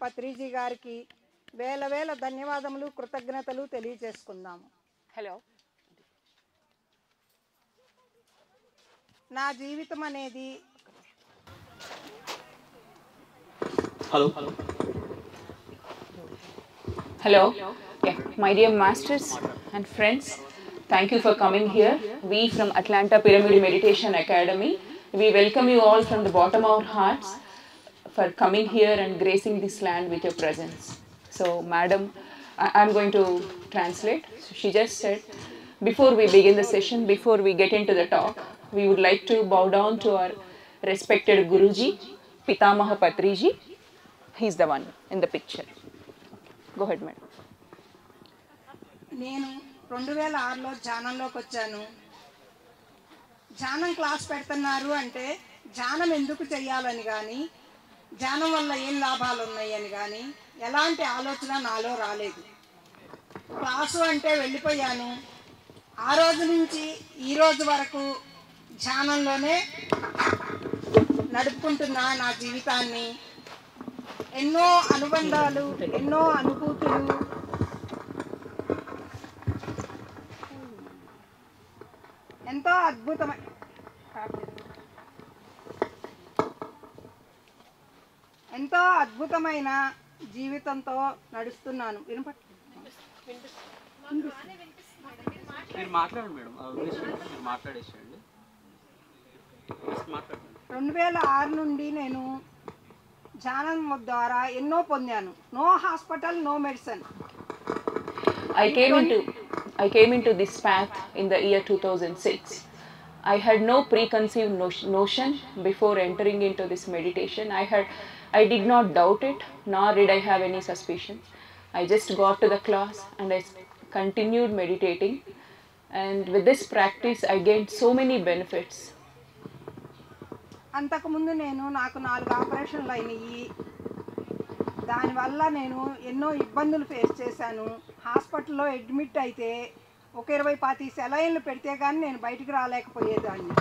పత్రిజీ గారికి వేల వేల ధన్యవాదములు కృతజ్ఞతలు తెలియజేసుకుందాము. హలో. నా జీవితం అనేది Hello. Yeah, my dear masters and friends, thank you for coming here. We from Atlanta Pyramid Meditation Academy, we welcome you all from the bottom of our hearts for coming here and gracing this land with your presence. So, madam, I'm going to translate. So she just said, before we begin the session, before we get into the talk, we would like to bow down to our respected Guruji, Pitamaha Patriji. He's the one in the picture. Go ahead, madam. నేను 2006లో ధ్యానంలోకి వచ్చాను. ధ్యానం class పెడుతున్నారు అంటే ధ్యానం ఎందుకు చేయాలని కానీ, ధ్యానం వల్ల ఏం లాభాలు ఉన్నాయని కానీ ఎలాంటి ఆలోచన నాలో రాలేదు. క్లాసు అంటే వెళ్ళిపోయాను. ఆ రోజు నుంచి ఈ రోజు వరకు ధ్యానంలోనే నడుపుకుంటున్నా నా జీవితాన్ని. ఎన్నో అనుబంధాలు, ఎన్నో అనుభూతులు, ఎంతో అద్భుతమైన జీవితంతో నడుస్తున్నాను. మీరు మాట్లాడండి మేడం, మీరు మాట్లాడేసేయండి. 2006 నుండి నేను ధ్యానం ద్వారా ఎన్నో పొందాను. No hospital, no medicine. I came into this path in the year 2006. I had no preconceived notion before entering into this meditation. I did not doubt it, nor did I have any suspicions. I just got to the class and I continued meditating. And with this practice, I gained so many benefits. అంతకుముందు నాకు 4 ఆపరేషన్లు అయినాయి. దానివల్ల నేను ఎన్నో ఇబ్బందులు face చేశాను. హాస్పిటల్లో అడ్మిట్ అయితే ఒక 20-25 సెలైన్లు పెడితే కానీ నేను బయటికి రాలేకపోయేదాన్ని.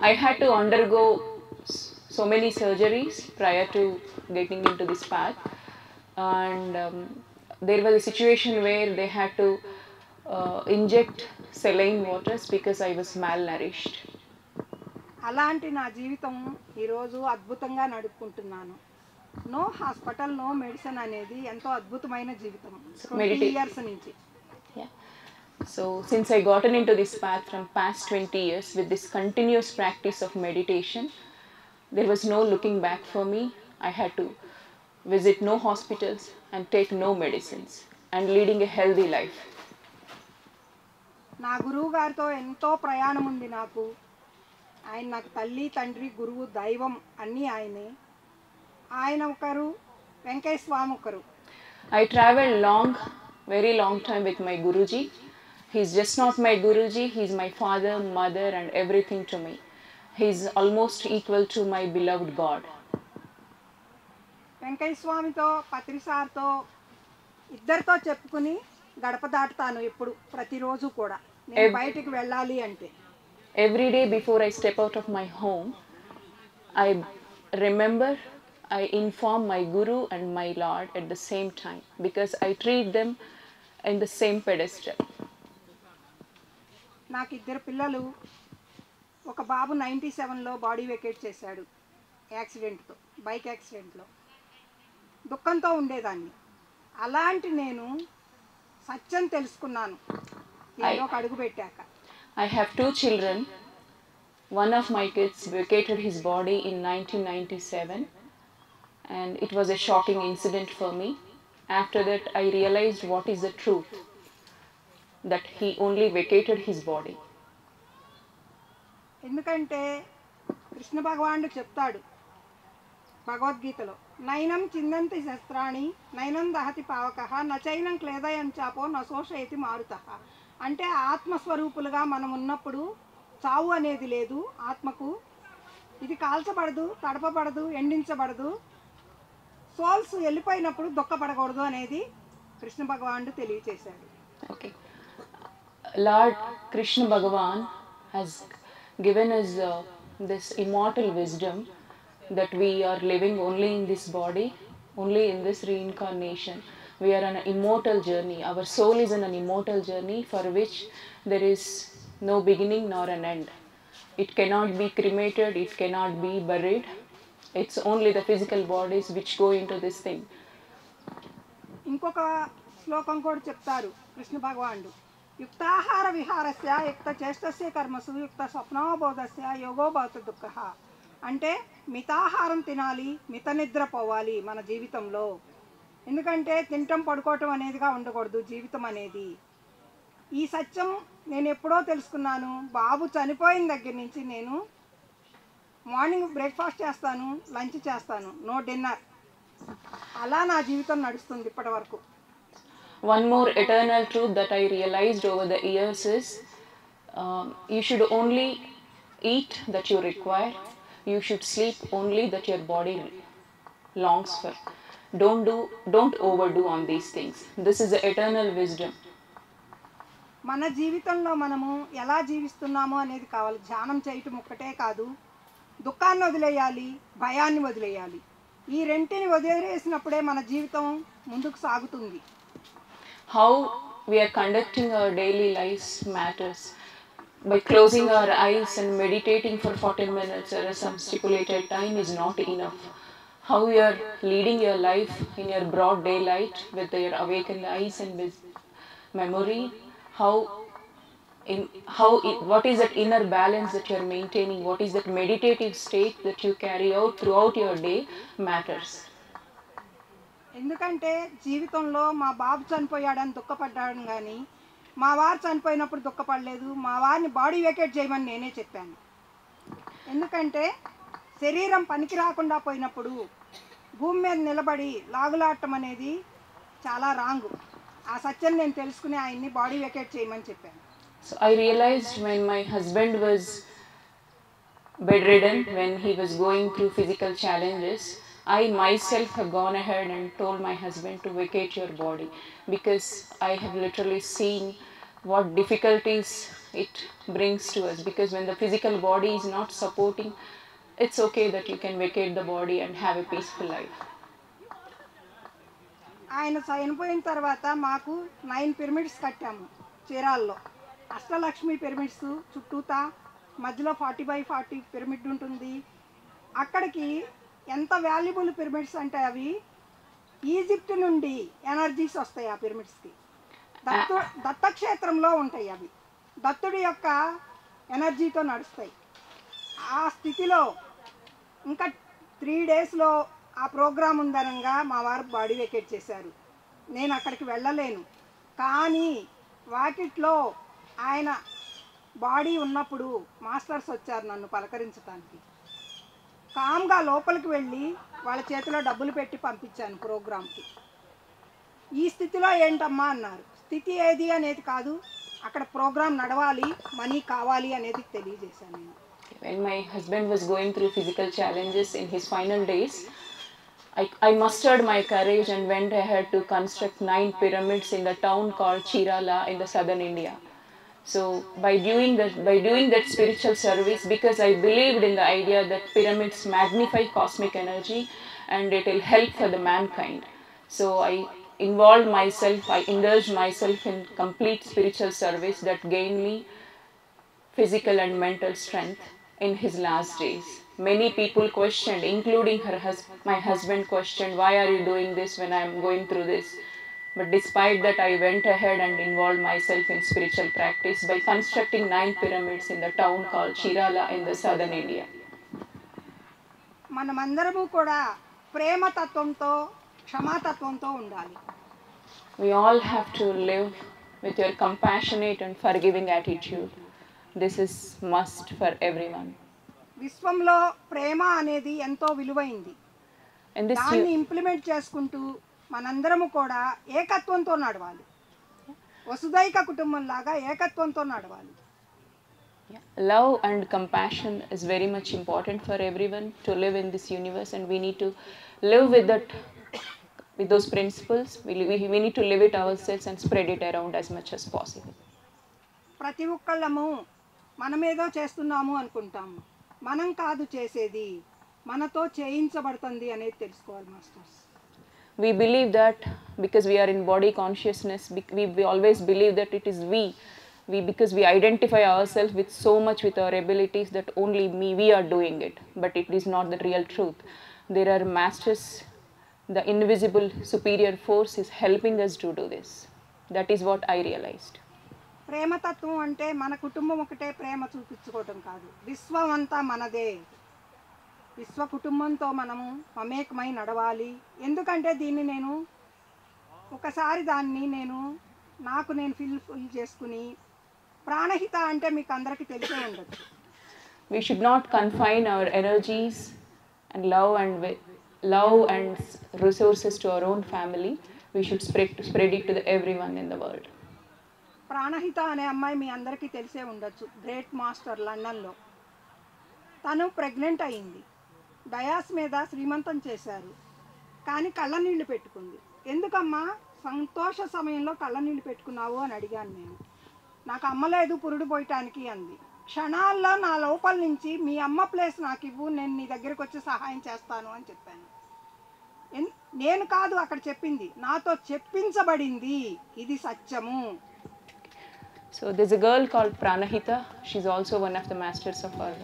I had to undergo so many surgeries prior to getting into this path, and there was a situation where they had to inject saline waters because I was malnourished. అలాంటి నా జీవితం ఈరోజు అద్భుతంగా నడుపుకుంటున్నాను. నో హాస్పిటల్, నో మెడిసిన్ అనేది ఎంతో అద్భుతమైన జీవితం. 20 years నుంచి. Yeah. So since I gotten into this path from past 20 years with this continuous practice of meditation, there was no looking back for me. I had to visit no hospitals and take no medicines and leading a healthy life. నా గురువు గారితో ఎంతో ప్రయాణం ఉంది నాకు. ఆయన నాకు తల్లి, తండ్రి, గురువు, దైవం అన్నీ ఆయనే. ఆయన ఒకరు, వెంకయ్య స్వామి ఒకరు. I traveled very long time with my Guruji. He's just not my Guruji, he's my father, mother and everything to me. He's almost equal to my beloved God. Venkaiah స్వామితో, పత్రి సార్తో ఇద్దరితో చెప్పుకుని గడప దాటుతాను ఎప్పుడు, ప్రతిరోజు కూడా నేను బయటికి వెళ్ళాలి అంటే. Every day before I step out of my home, I remember, I inform my Guru and my Lord at the same time because I treat them in the same pedestal. నాకు 2 పిల్లలు. ఒక బాబు 97లో బాడీ వెకేట్ చేశాడు యాక్సిడెంట్తో, bike యాక్సిడెంట్లో. దుఃఖంతో ఉండేదాన్ని. అలాంటి నేను సత్యం తెలుసుకున్నాను ఏదో ఒక అడుగు పెట్టాక. I have 2 children. One of my kids vacated his body in 1997 and it was a shocking incident for me. After that I realized what is the truth, that he only vacated his body. ఎందుకంటే కృష్ణ భగవానుడు చెప్తాడు భగవద్గీతలో, నైనం చిందంతి శస్త్రాణి నైనం దహతి పావకః నచైనం క్లేదయం చాపో నశోషయతి మారుతః. అంటే ఆత్మస్వరూపులుగా మనం ఉన్నప్పుడు చావు అనేది లేదు ఆత్మకు. ఇది కాల్చబడదు, తడపబడదు, ఎండించబడదు. సోల్స్ వెళ్ళిపోయినప్పుడు దుఃఖపడకూడదు అనేది కృష్ణ భగవానుడు తెలియచేశాడు. Okay. Lord Krishna Bhagavan has given us this immortal wisdom that we are living only in this body only in this reincarnation. We are on an immortal journey. Our soul is on an immortal journey for which there is no beginning nor an end. It cannot be cremated, it cannot be buried. It's only the physical bodies which go into this thing. ఇంకొక శ్లోకం కూడా చెప్తారు కృష్ణ భగవానుడు, యుక్తాహార విహారస్య యుక్త చేష్టస్య కర్మసు యుక్త స్వప్నోబోధస్య యోగో భవతి దుఃఖః. అంటే మితాహారం తినాలి, మిత నిద్ర పోవాలి మన జీవితంలో. ఎందుకంటే తినటం పడుకోవటం అనేదిగా ఉండకూడదు జీవితం అనేది. ఈ సత్యం నేను ఎప్పుడో తెలుసుకున్నాను. బాబు చనిపోయిన దగ్గర నుంచి నేను మార్నింగ్ బ్రేక్ఫాస్ట్ చేస్తాను, లంచ్ చేస్తాను, నో డిన్నర్. అలా నా జీవితం నడుస్తుంది ఇప్పటి వరకు. One more eternal truth that I realized over the years is you should only eat that you require. You should sleep only that your body longs for. Don't overdo on these things. This is the eternal wisdom. మన జీవితంలో మనము ఎలా జీవిస్తున్నామో అనేది కావాలి. ధ్యానం చేయటం ఒక్కటే కాదు, దుఃఖాన్ని వదిలేయాలి, భయాన్ని వదిలేయాలి. ఈ రెంటిని వదిలేసినప్పుడే మన జీవితం ముందుకు సాగుతుంది. How we are conducting our daily lives matters. By closing our eyes and meditating for 40 minutes or some stipulated time is not enough. How you are leading your life in your broad daylight with your awakened eyes and with memory, what is that inner balance that you are maintaining, what is that meditative state that you carry out throughout your day matters. ఎందుకంటే జీవితంలో మా బాబు చనిపోయాడని దుఃఖపడ్డాను, కానీ మా వారు చనిపోయినప్పుడు దుఃఖపడలేదు. మా వారిని బాడీ వేకేట్ చేయమని నేనే చెప్పాను. ఎందుకంటే శరీరం పనికి రాకుండా పోయినప్పుడు భూమి మీద నిలబడి లాగులాడటం అనేది చాలా రాంగు. ఆ సత్యం నేను తెలుసుకుని ఆయన్ని బాడీ వేకేట్ చేయమని చెప్పాను. So I realized when my husband was bedridden, when he was going through physical challenges, I myself have gone ahead and told my husband to vacate your body, because I have literally seen what difficulties it brings to us. Because when the physical body is not supporting, it's okay that you can vacate the body and have a peaceful life. ఆయన చనిపోయిన తర్వాత మాకు 9 pyramids కట్టాము చీరాల్లో. Ashtalakshmi pyramids చుట్టూతా మధ్యలో 40x40 pyramid ఉంటుంది. అక్కడికి ఎంత వాల్యుబుల్ పిరమిడ్స్ అంటే అవి ఈజిప్ట్ నుండి ఎనర్జీస్ వస్తాయి ఆ పిరమిడ్స్కి. దత్తక్షేత్రంలో ఉంటాయి అవి, దత్తుడి యొక్క ఎనర్జీతో నడుస్తాయి. ఆ స్థితిలో ఇంకా 3 డేస్లో ఆ ప్రోగ్రాం ఉందనంగా మా వారు బాడీ వేకేట్ చేశారు. నేను అక్కడికి వెళ్ళలేను, కానీ వాకిట్లో ఆయన బాడీ ఉన్నప్పుడు మాస్టర్స్ వచ్చారు నన్ను పలకరించడానికి. కామ్గా లోపలికి వెళ్ళి వాళ్ళ చేతిలో డబ్బులు పెట్టి పంపించాను ప్రోగ్రాంకి. ఈ స్థితిలో ఏంటమ్మా అన్నారు. స్థితి ఏది అనేది కాదు, అక్కడ ప్రోగ్రాం నడవాలి, మనీ కావాలి అనేది తెలియజేశాను నేను. When my husband was going through physical challenges in his final days, I mustered my courage and went ahead to construct 9 pyramids in the town called Chirala in the southern India. So by doing that spiritual service, because I believed in the idea that pyramids magnify cosmic energy and it will help for the mankind. So I involved myself, I indulged myself in complete spiritual service that gained me physical and mental strength in his last days. Many people questioned, including my husband questioned, why are you doing this when I am going through this? But despite that, I went ahead and involved myself in spiritual practice by constructing 9 pyramids in the town called Chirala in the southern India. మనమందరము కూడా ప్రేమతత్వంతో క్షమాతత్వంతో ఉండాలి. We all have to live with your compassionate and forgiving attitude. This is must for everyone. విశ్వంలో ప్రేమ అనేది ఎంతో విలువైంది. దాన్ని implement చేసుకుంటూ మనందరము కూడా ఏకత్వంతో నడవాలి. వసుదైక కుటుంబంలాగా ఏకత్వంతో నడవాలి. Love and compassion is very much important for everyone to live in this universe, and we need to live with those principles. We need to live it ourselves and spread it around as much as possible. ప్రతి ఒక్కళ్ళము మనమేదో చేస్తున్నాము అనుకుంటాము. మనం కాదు చేసేది, మనతో చేయించబడుతుంది అనేది తెలుసుకోవాలి masters. We believe that because we are in body consciousness, we always believe that it is because we identify ourselves with so much with our abilities that only we are doing it, but it is not the real truth. There are masters, the invisible superior force is helping us to do this. That is what I realized. ప్రేమతత్వం అంటే మన కుటుంబం ఒకటే ప్రేమ చూపించుకోవటం కాదు, విశ్వం అంతా మనదే. విశ్వ కుటుంబంతో మనము మమేకమై నడవాలి. ఎందుకంటే దీన్ని నేను ఒకసారి దాన్ని నాకు నేను ఫుల్ చేసుకుని, ప్రాణహిత అంటే మీకు అందరికీ తెలిసే ఉండదు. We should not confine our energies and love and resources to our own family. We should spread it to everyone in the world. Pranahita అనే అమ్మాయి మీ అందరికీ తెలిసే ఉండొచ్చు, గ్రేట్ మాస్టర్ లండన్లో. తను ప్రెగ్నెంట్ అయింది, డయాస్ మీద శ్రీమంతం చేశారు, కానీ కళ్ళనీళ్ళు పెట్టుకుంది. ఎందుకమ్మా సంతోష సమయంలో కళ్ళనీళ్ళు పెట్టుకున్నావు అని అడిగాను నేను. నాకు అమ్మ లేదు పురుడు పోయటానికి అంది. క్షణాల్లో నా లోపల నుంచి మీ అమ్మ ప్లేస్ నాకు ఇవ్వు, నేను నీ దగ్గరికి వచ్చి సహాయం చేస్తాను అని చెప్పాను. నేను కాదు అక్కడ చెప్పింది, నాతో చెప్పించబడింది, ఇది సత్యము. So there's a girl called Pranahita. She's also one of the masters of our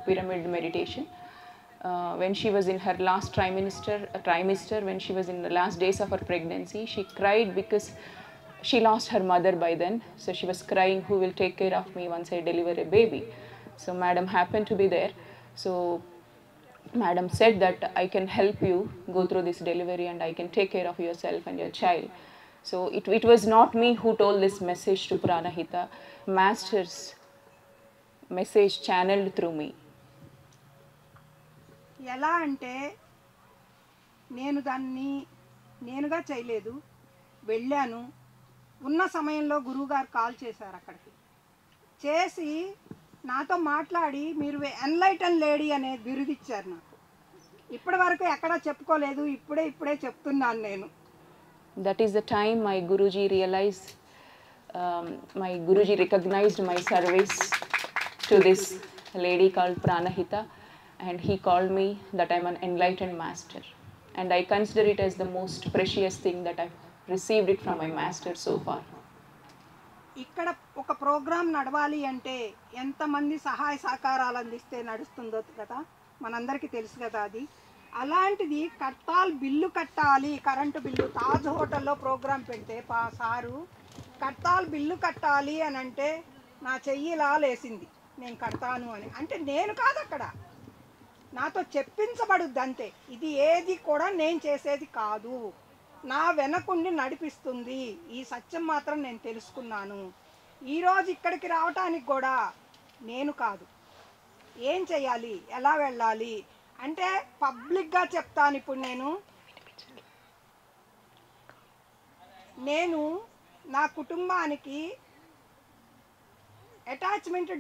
pyramid meditation. When she was in her last trimester, when she was in the last days of her pregnancy, she cried because she lost her mother by then. So she was crying, who will take care of me once I deliver a baby? So madam happened to be there. So madam said that I can help you go through this delivery and I can take care of yourself and your child. So it was not me who told this message to Pranahita. Master's message channeled through me. ఎలా అంటే నేను దాన్ని నేనుగా చేయలేదు, వెళ్ళాను. ఉన్న సమయంలో గురువుగారు కాల్ చేశారు అక్కడికి. చేసి నాతో మాట్లాడి మీరు ఎన్లైటన్ లేడీ అనే బిరుదు ఇచ్చారు నాకు. ఇప్పటి వరకు ఎక్కడా చెప్పుకోలేదు, ఇప్పుడే చెప్తున్నాను నేను. That is the time my Guruji realized, my Guruji recognized my service to this lady called Pranahita, and he called me that I'm an enlightened master. And I consider it as the most precious thing that I've received it from my master so far. ఇక్కడ ఒక programme నడవాలి అంటే ఎంతమంది సహాయ సహకారాలు అందిస్తే నడుస్తుందో కదా మనందరికీ తెలుసు కదా. అది అలాంటిది బిల్లు కట్టాలి, కరెంటు బిల్లు. తాజ్ హోటల్లో ప్రోగ్రాం పెడితే సారు బిల్లు కట్టాలి అని అంటే నా చెయ్యిలా లేసింది, నేను కడతాను అని. అంటే నేను కాదు అక్కడ, నాతో చెప్పించబడుద్ది అంతే. ఇది ఏది కూడా నేను చేసేది కాదు, నా వెనకుండి నడిపిస్తుంది. ఈ సత్యం మాత్రం నేను తెలుసుకున్నాను. ఈరోజు ఇక్కడికి రావటానికి కూడా నేను కాదు, ఏం చేయాలి, ఎలా వెళ్ళాలి అంటే పబ్లిక్గా చెప్తాను. ఇప్పుడు నేను నా కుటుంబానికి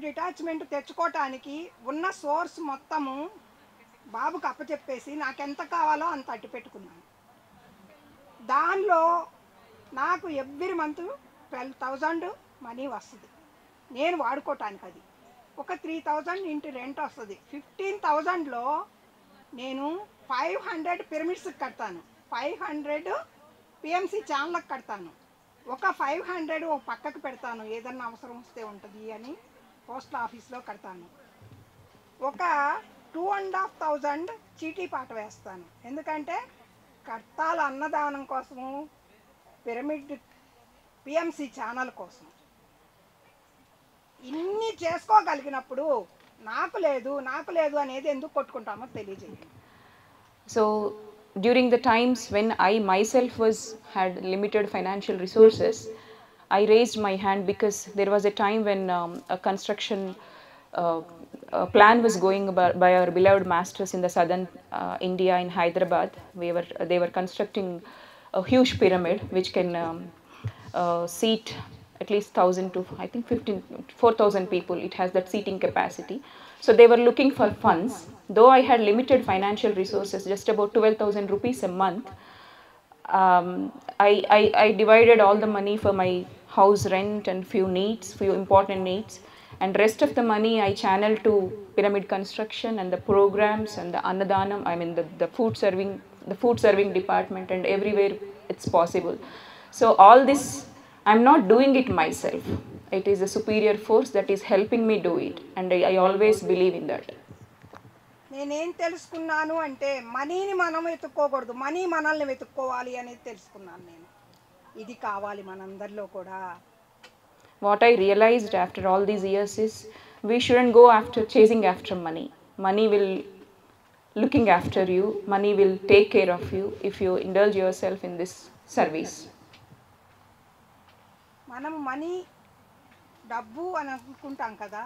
డిటాచ్మెంట్ తెచ్చుకోవటానికి ఉన్న సోర్స్ మొత్తము బాబుకి అప్పచెప్పేసి నాకెంత కావాలో అంత అట్టి పెట్టుకున్నాను. దానిలో నాకు ఎవ్రీ మంత్ 12,000 మనీ వస్తుంది నేను వాడుకోవటానికి. అది ఒక 3,000 ఇంటి రెంట్ వస్తుంది. 15,000లో నేను 500 పిరమిడ్స్కి కడతాను, 500 పిఎంసి ఛానళ్ళకి కడతాను, ఒక 500 ఒక పక్కకు పెడతాను, ఏదన్నా అవసరం వస్తే ఉంటుంది అని పోస్ట్ ఆఫీస్లో కడతాను. ఒక 2,500 చీటీ పాట వేస్తాను, ఎందుకంటే కట్టాల అన్నదానం కోసము, పిరమిడ్ పిఎంసి ఛానల్ కోసం. ఇన్ని చేసుకోగలిగినప్పుడు నాకు లేదు అనేది ఎందుకు కొట్టుకుంటామో తెలియజేయండి. So during the times when I myself had limited financial resources, I raised my hand because there was a time when a construction plan was going by our beloved masters in the southern India in Hyderabad. They were constructing a huge pyramid which can seat at least 1,000 to I think 4,000 people. It has that seating capacity. So they were looking for funds. Though I had limited financial resources, just about 12,000 rupees a month, I divided all the money for my house rent and few important needs, and rest of the money I channeled to pyramid construction and the programs and the annadhanam, I mean the food serving the food serving department and everywhere it's possible. So all this, I'm not doing it myself. It is a superior force that is helping me do it, and I always believe in that. నేనేం తెలుసుకున్నాను అంటే మనీని మనం వెతుక్కోకూడదు, money మనల్ని వెతుక్కోవాలి అనేది తెలుసుకున్నాను నేను. ఇది కావాలి మనందరిలో కూడా. What I realized after all these years is we shouldn't go after chasing after money. Money will looking after you, money will take care of you if you indulge yourself in this service. మనం money డబ్బు అని అనుకుంటాం కదా,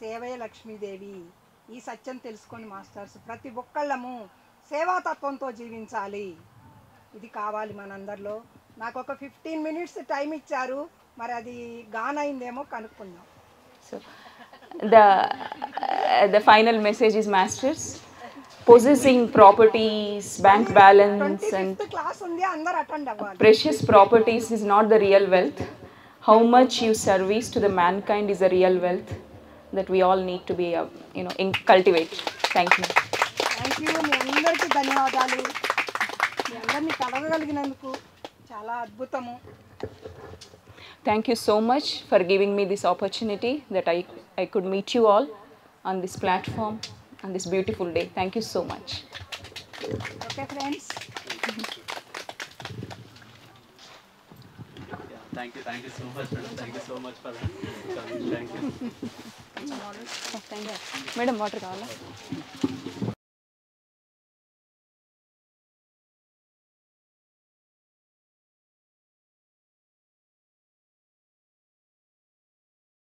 సేవే లక్ష్మీదేవి. ఈ సత్యం తెలుసుకోండి masters, ప్రతి ఒక్కళ్ళము సేవాతత్వంతో జీవించాలి. ఇది కావాలి మనందరిలో. నాకు ఒక 15 minutes టైం ఇచ్చారు, మరి అది గాన్ అయిందేమో కనుక్కుందాం. So the final message is, masters, possessing properties, bank balance and 25th class ఉంది, అందరూ అటెండ్ అవ్వాలి. precious properties is not the real wealth. How much you service to the mankind is the real wealth that we all need to be cultivate. Thank you. Thank you. మీ అందరికీ ధన్యవాదాలు. మీ అందరినీ కలగగలిగినందుకు చాలా అద్భుతము. Thank you so much for giving me this opportunity that I could meet you all on this platform on this beautiful day. Thank you so much. Okay friends. Thank you so much, madam. Thank you so much for coming. Thank you. Thank you. Madam, water కావాలా?